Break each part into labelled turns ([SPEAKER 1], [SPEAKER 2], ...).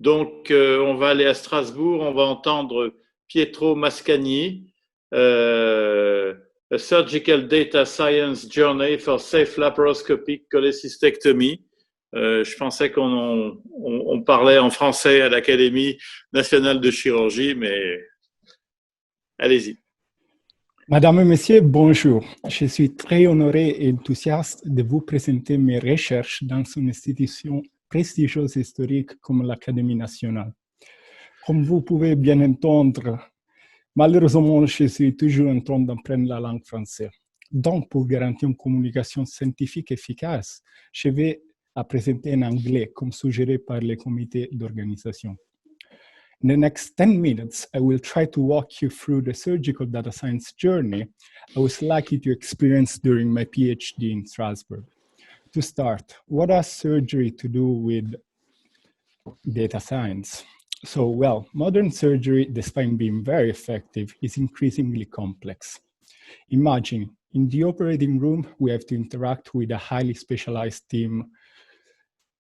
[SPEAKER 1] Donc, on va aller à Strasbourg, on va entendre Pietro Mascagni, A Surgical Data Science Journey for Safe Laparoscopic Cholecystectomy. Je pensais qu'on parlait en français à l'Académie nationale de chirurgie, mais allez-y.
[SPEAKER 2] Madame et Messieurs, bonjour. Je suis très honoré et enthousiaste de vous présenter mes recherches dans une institution prestigieuse et historique comme l'Académie nationale. Comme vous pouvez bien entendre, malheureusement, je suis toujours en train d'apprendre la langue française. Donc, pour garantir une communication scientifique efficace, je vais la présenter en anglais, comme suggéré par le comité d'organisation. In the next 10 minutes, I will try to walk you through the surgical data science journey I was lucky to experience during my PhD in Strasbourg. To start, what has surgery to do with data science? So, well, modern surgery, despite being very effective, is increasingly complex. Imagine, in the operating room, we have to interact with a highly specialized team,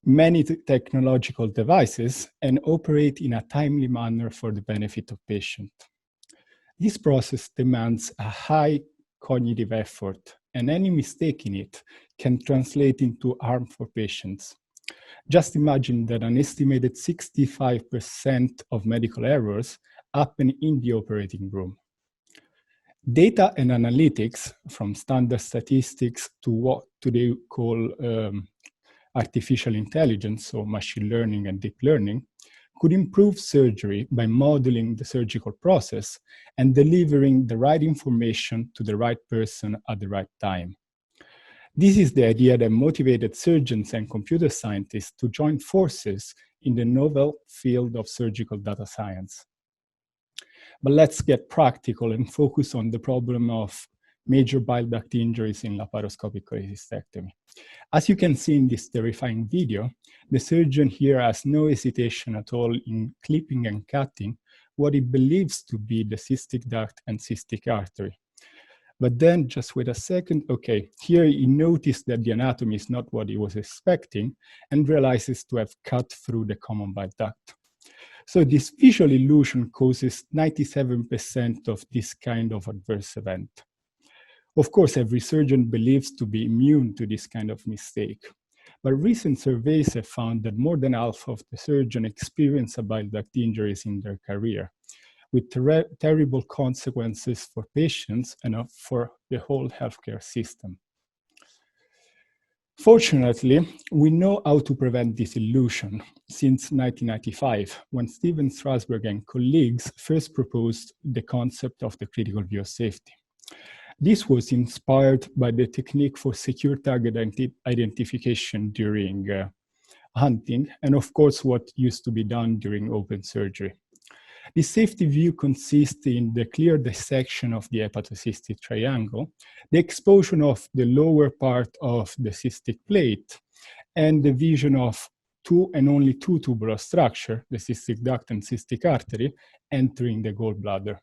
[SPEAKER 2] many technological devices, and operate in a timely manner for the benefit of patient. This process demands a high cognitive effort, and any mistake in it can translate into harm for patients. Just imagine that an estimated 65% of medical errors happen in the operating room. Data and analytics, from standard statistics to what today call artificial intelligence, or machine learning and deep learning, could improve surgery by modeling the surgical process and delivering the right information to the right person at the right time. This is the idea that motivated surgeons and computer scientists to join forces in the novel field of surgical data science. But let's get practical and focus on the problem of major bile duct injuries in laparoscopic cholecystectomy. As you can see in this terrifying video, the surgeon here has no hesitation at all in clipping and cutting what he believes to be the cystic duct and cystic artery. But then, just wait a second, okay, here he noticed that the anatomy is not what he was expecting and realizes to have cut through the common bile duct. So this visual illusion causes 97% of this kind of adverse event. Of course, every surgeon believes to be immune to this kind of mistake. But recent surveys have found that more than half of the surgeons experience bile duct injuries in their career, with terrible consequences for patients and for the whole healthcare system. Fortunately, we know how to prevent this illusion since 1995, when Steven Strasberg and colleagues first proposed the concept of the critical view of safety. This was inspired by the technique for secure target identification during hunting, and of course, what used to be done during open surgery. The safety view consists in the clear dissection of the hepatocystic triangle, the exposure of the lower part of the cystic plate, and the vision of two and only two tubular structures, the cystic duct and cystic artery, entering the gallbladder.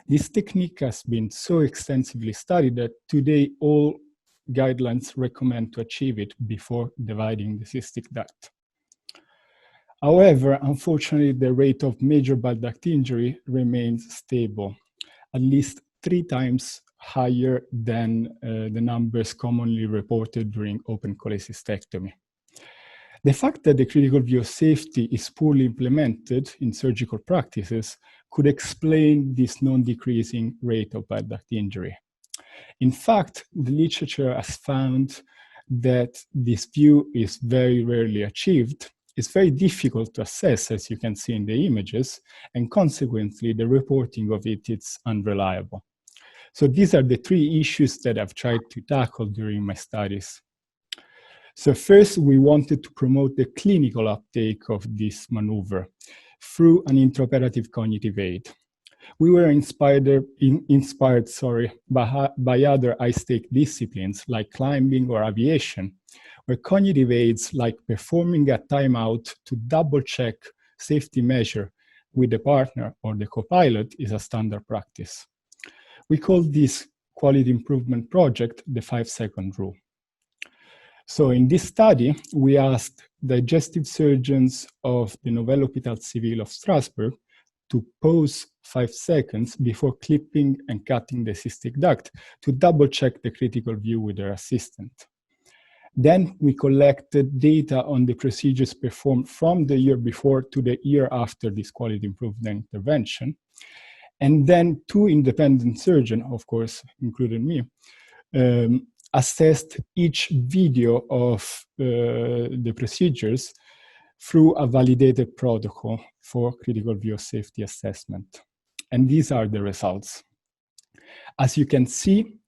[SPEAKER 2] This technique has been so extensively studied that today all guidelines recommend to achieve it before dividing the cystic duct. However, unfortunately, the rate of major bile duct injury remains stable, at least 3 times higher than the numbers commonly reported during open cholecystectomy. The fact that the critical view of safety is poorly implemented in surgical practices could explain this non-decreasing rate of bile duct injury. In fact, the literature has found that this view is very rarely achieved. It's very difficult to assess, as you can see in the images, and consequently, the reporting of it is unreliable. So these are the 3 issues that I've tried to tackle during my studies. So first, we wanted to promote the clinical uptake of this maneuver through an intraoperative cognitive aid. We were inspired by other high-stake disciplines like climbing or aviation, where cognitive aids like performing a timeout to double-check safety measure with the partner or the co-pilot is a standard practice. We call this quality improvement project the 5-second rule. So in this study, we asked digestive surgeons of the Nouvelle Hôpital Civil of Strasbourg to pause 5 seconds before clipping and cutting the cystic duct to double check the critical view with their assistant. Then we collected data on the procedures performed from the year before to the year after this quality improvement intervention. And then 2 independent surgeons, of course, including me, assessed each video of the procedures through a validated protocol for critical view safety assessment. And these are the results. As you can see,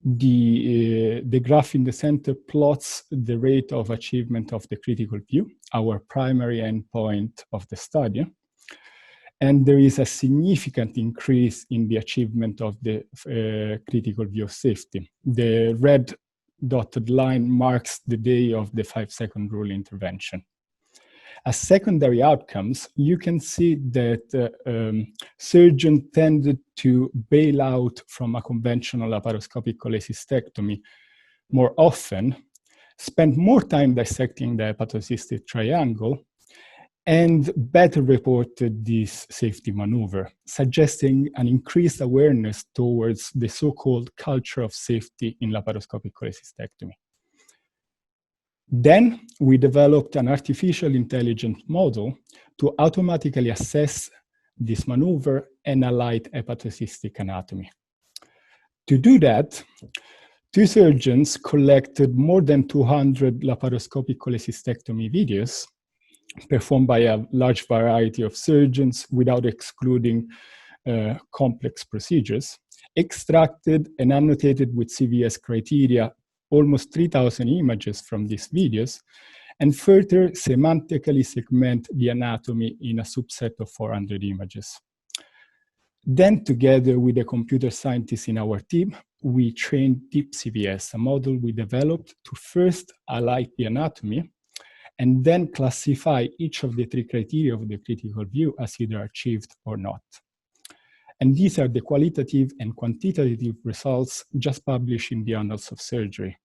[SPEAKER 2] the graph in the center plots the rate of achievement of the critical view, our primary endpoint of the study. And there is a significant increase in the achievement of the critical view of safety. The red dotted line marks the day of the 5-second rule intervention. As secondary outcomes, you can see that surgeons tended to bail out from a conventional laparoscopic cholecystectomy more often, spend more time dissecting the hepatocystic triangle, and better reported this safety maneuver, suggesting an increased awareness towards the so-called culture of safety in laparoscopic cholecystectomy. Then we developed an artificial intelligence model to automatically assess this maneuver and alight hepatocystic anatomy. To do that, 2 surgeons collected more than 200 laparoscopic cholecystectomy videos performed by a large variety of surgeons without excluding complex procedures, extracted and annotated with CVS criteria almost 3,000 images from these videos, and further semantically segment the anatomy in a subset of 400 images. Then, together with the computer scientists in our team, we trained DeepCVS, a model we developed to first alight the anatomy and then classify each of the 3 criteria of the critical view as either achieved or not. And these are the qualitative and quantitative results just published in the Annals of Surgery.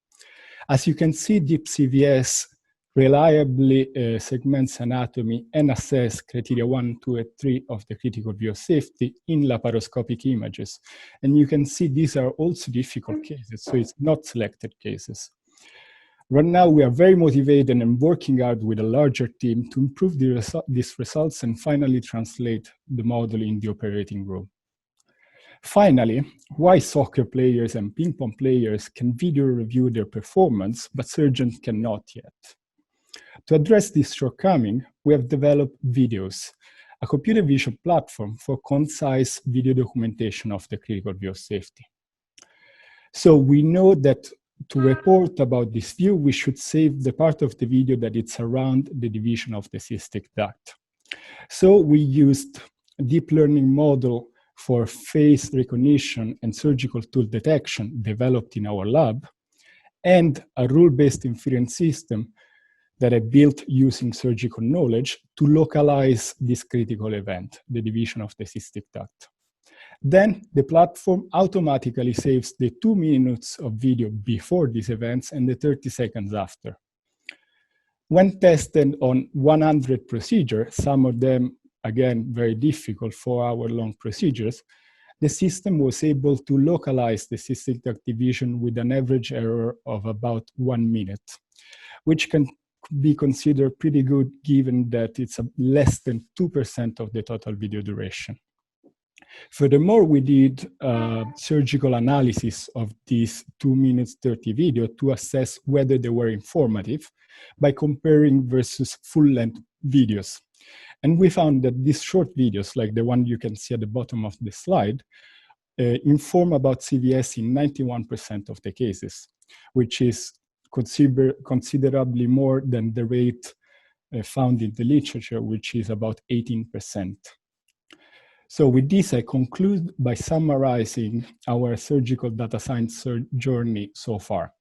[SPEAKER 2] As you can see, DeepCVS reliably segments anatomy and assess criteria 1, 2, and 3 of the critical view of safety in laparoscopic images. And you can see these are also difficult cases, so it's not selected cases. Right now, we are very motivated and working hard with a larger team to improve these results and finally translate the model in the operating room. Finally, why soccer players and ping pong players can video review their performance, but surgeons cannot yet. To address this shortcoming, we have developed Videos, a computer vision platform for concise video documentation of the critical view of safety. So we know that to report about this view, we should save the part of the video that it's around the division of the cystic duct. So we used a deep learning model for face recognition and surgical tool detection developed in our lab, and a rule-based inference system that I built using surgical knowledge to localize this critical event, the division of the cystic duct. Then the platform automatically saves the 2 minutes of video before these events and the 30 seconds after. When tested on 100 procedures, some of them, again, very difficult 4-hour-long procedures, the system was able to localize the cystic duct division with an average error of about 1 minute, which can be considered pretty good given that it's less than 2% of the total video duration. Furthermore, we did surgical analysis of these 2 minutes 30 video to assess whether they were informative by comparing versus full-length videos. And we found that these short videos, like the one you can see at the bottom of the slide, inform about CVS in 91% of the cases, which is considerably more than the rate found in the literature, which is about 18%. So with this, I conclude by summarizing our surgical data science journey so far.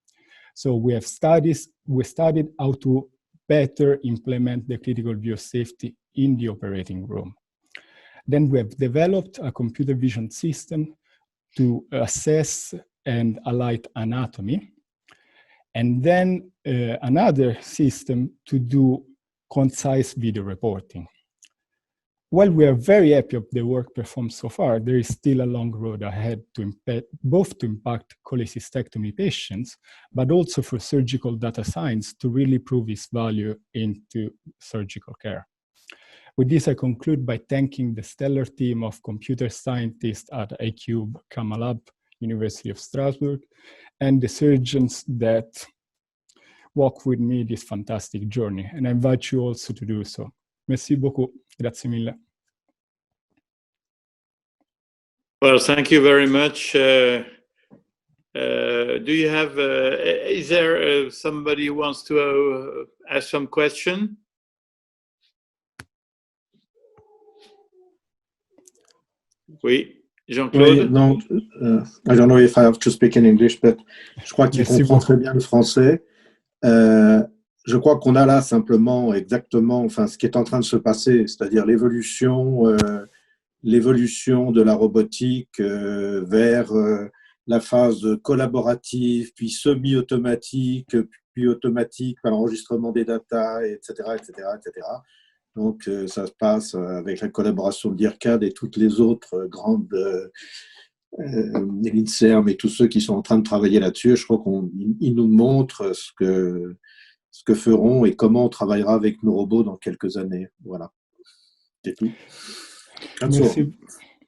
[SPEAKER 2] So we studied how to better implement the critical view of safety in the operating room. Then we have developed a computer vision system to assess and alight anatomy. and then another system to do concise video reporting. While we are very happy of the work performed so far, there is still a long road ahead to both to impact cholecystectomy patients, but also for surgical data science to really prove its value into surgical care. With this, I conclude by thanking the stellar team of computer scientists at iCube, Camalab, University of Strasbourg, and the surgeons that walk with me this fantastic journey. And I invite you also to do so. Merci beaucoup. Grazie mille.
[SPEAKER 1] Well, thank you very much. Do you have, is there somebody who wants to ask some question? Oui, Jean-Claude?
[SPEAKER 3] Oui, non, I don't know if I have to speak in English, but je crois qu'il comprend très bien le français. Je crois qu'on a là simplement exactement enfin, ce qui est en train de se passer, c'est-à-dire l'évolution de la robotique vers la phase collaborative, puis semi-automatique, puis automatique par l'enregistrement des datas, etc., etc., etc. Donc, ça se passe avec la collaboration de l'IRCAD et toutes les autres grandes l'INSERM et tous ceux qui sont en train de travailler là-dessus. Je crois qu'ils nous montrent ce que feront et comment on travaillera avec nos robots dans quelques années. Voilà. C'est tout.
[SPEAKER 2] Merci.